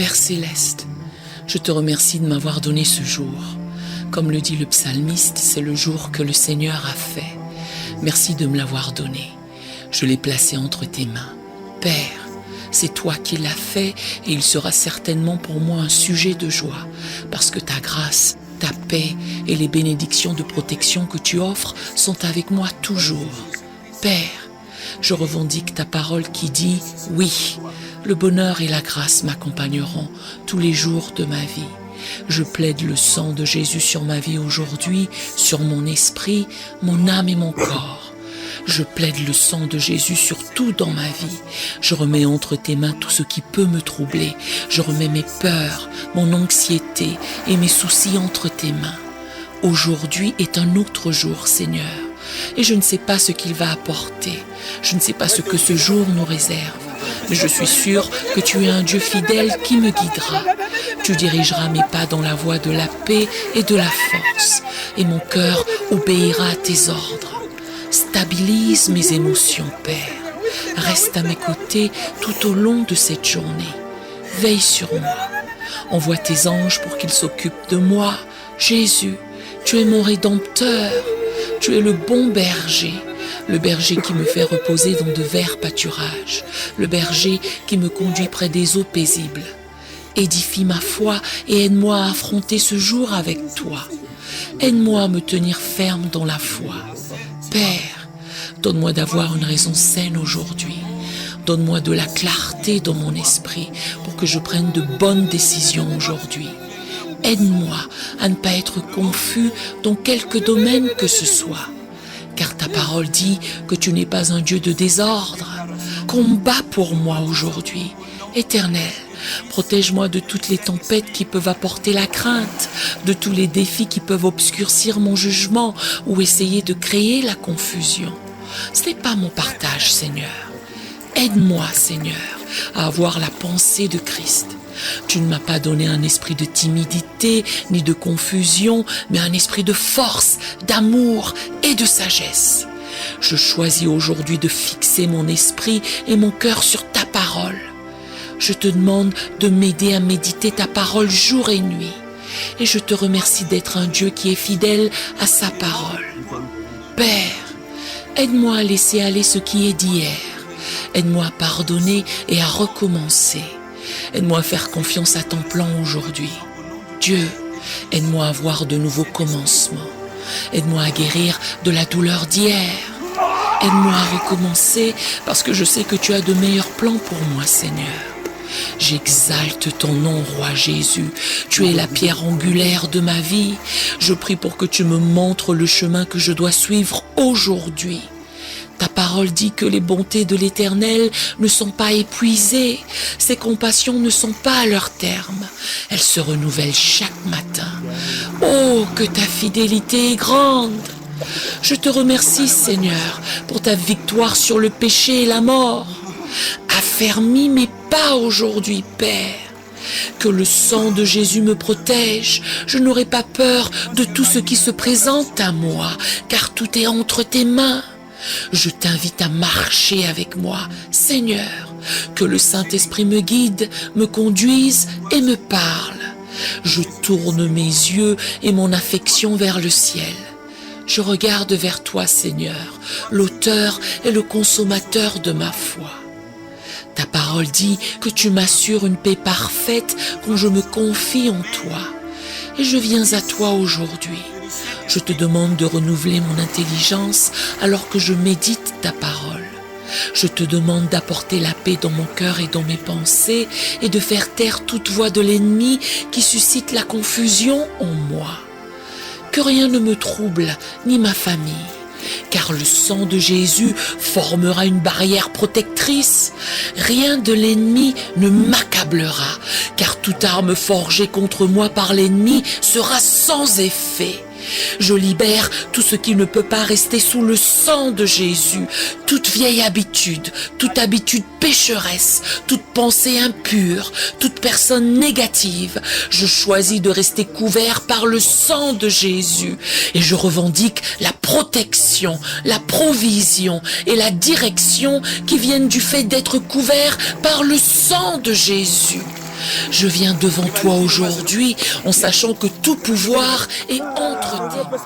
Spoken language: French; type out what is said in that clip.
Père céleste, je te remercie de m'avoir donné ce jour. Comme le dit le psalmiste, c'est le jour que le Seigneur a fait. Merci de me l'avoir donné. Je l'ai placé entre tes mains. Père, c'est toi qui l'as fait et il sera certainement pour moi un sujet de joie parce que ta grâce, ta paix et les bénédictions de protection que tu offres sont avec moi toujours. Père, je revendique ta parole qui dit « Oui, le bonheur et la grâce m'accompagneront tous les jours de ma vie. » Je plaide le sang de Jésus sur ma vie aujourd'hui, sur mon esprit, mon âme et mon corps. Je plaide le sang de Jésus sur tout dans ma vie. Je remets entre tes mains tout ce qui peut me troubler. Je remets mes peurs, mon anxiété et mes soucis entre tes mains. Aujourd'hui est un autre jour, Seigneur, et je ne sais pas ce qu'il va apporter. Je ne sais pas ce que ce jour nous réserve. Mais je suis sûre que tu es un Dieu fidèle qui me guidera. Tu dirigeras mes pas dans la voie de la paix et de la force, et mon cœur obéira à tes ordres. Stabilise mes émotions, Père. Reste à mes côtés tout au long de cette journée. Veille sur moi. Envoie tes anges pour qu'ils s'occupent de moi. Jésus, tu es mon Rédempteur. Tu es le bon berger. Le berger qui me fait reposer dans de verts pâturages, le berger qui me conduit près des eaux paisibles. Édifie ma foi et aide-moi à affronter ce jour avec toi. Aide-moi à me tenir ferme dans la foi. Père, donne-moi d'avoir une raison saine aujourd'hui. Donne-moi de la clarté dans mon esprit pour que je prenne de bonnes décisions aujourd'hui. Aide-moi à ne pas être confus dans quelque domaine que ce soit. Car ta parole dit que tu n'es pas un Dieu de désordre. Combat pour moi aujourd'hui. Éternel, protège-moi de toutes les tempêtes qui peuvent apporter la crainte, de tous les défis qui peuvent obscurcir mon jugement ou essayer de créer la confusion. Ce n'est pas mon partage, Seigneur. Aide-moi, Seigneur, à avoir la pensée de Christ. Tu ne m'as pas donné un esprit de timidité ni de confusion, mais un esprit de force, d'amour et de sagesse. Je choisis aujourd'hui de fixer mon esprit et mon cœur sur ta parole. Je te demande de m'aider à méditer ta parole jour et nuit. Et je te remercie d'être un Dieu qui est fidèle à sa parole. Père, aide-moi à laisser aller ce qui est d'hier. Aide-moi à pardonner et à recommencer. Aide-moi à faire confiance à ton plan aujourd'hui. Dieu, aide-moi à avoir de nouveaux commencements. Aide-moi à guérir de la douleur d'hier. Aide-moi à recommencer parce que je sais que tu as de meilleurs plans pour moi, Seigneur. J'exalte ton nom, Roi Jésus. Tu es la pierre angulaire de ma vie. Je prie pour que tu me montres le chemin que je dois suivre aujourd'hui. Ta parole dit que les bontés de l'Éternel ne sont pas épuisées, ses compassions ne sont pas à leur terme, elles se renouvellent chaque matin. Oh, que ta fidélité est grande! Je te remercie, Seigneur, pour ta victoire sur le péché et la mort. Affermis mes pas aujourd'hui, Père. Que le sang de Jésus me protège. Je n'aurai pas peur de tout ce qui se présente à moi, car tout est entre tes mains. Je t'invite à marcher avec moi, Seigneur, que le Saint-Esprit me guide, me conduise et me parle. Je tourne mes yeux et mon affection vers le ciel. Je regarde vers toi, Seigneur, l'auteur et le consommateur de ma foi. Ta parole dit que tu m'assures une paix parfaite quand je me confie en toi. Et je viens à toi aujourd'hui. Je te demande de renouveler mon intelligence alors que je médite ta parole. Je te demande d'apporter la paix dans mon cœur et dans mes pensées et de faire taire toute voix de l'ennemi qui suscite la confusion en moi. Que rien ne me trouble, ni ma famille, car le sang de Jésus formera une barrière protectrice. Rien de l'ennemi ne m'accablera, car toute arme forgée contre moi par l'ennemi sera sans effet. Je libère tout ce qui ne peut pas rester sous le sang de Jésus, toute vieille habitude, toute habitude pécheresse, toute pensée impure, toute personne négative. Je choisis de rester couvert par le sang de Jésus et je revendique la protection, la provision et la direction qui viennent du fait d'être couvert par le sang de Jésus. Je viens devant toi aujourd'hui en sachant que tout pouvoir est entre tes mains.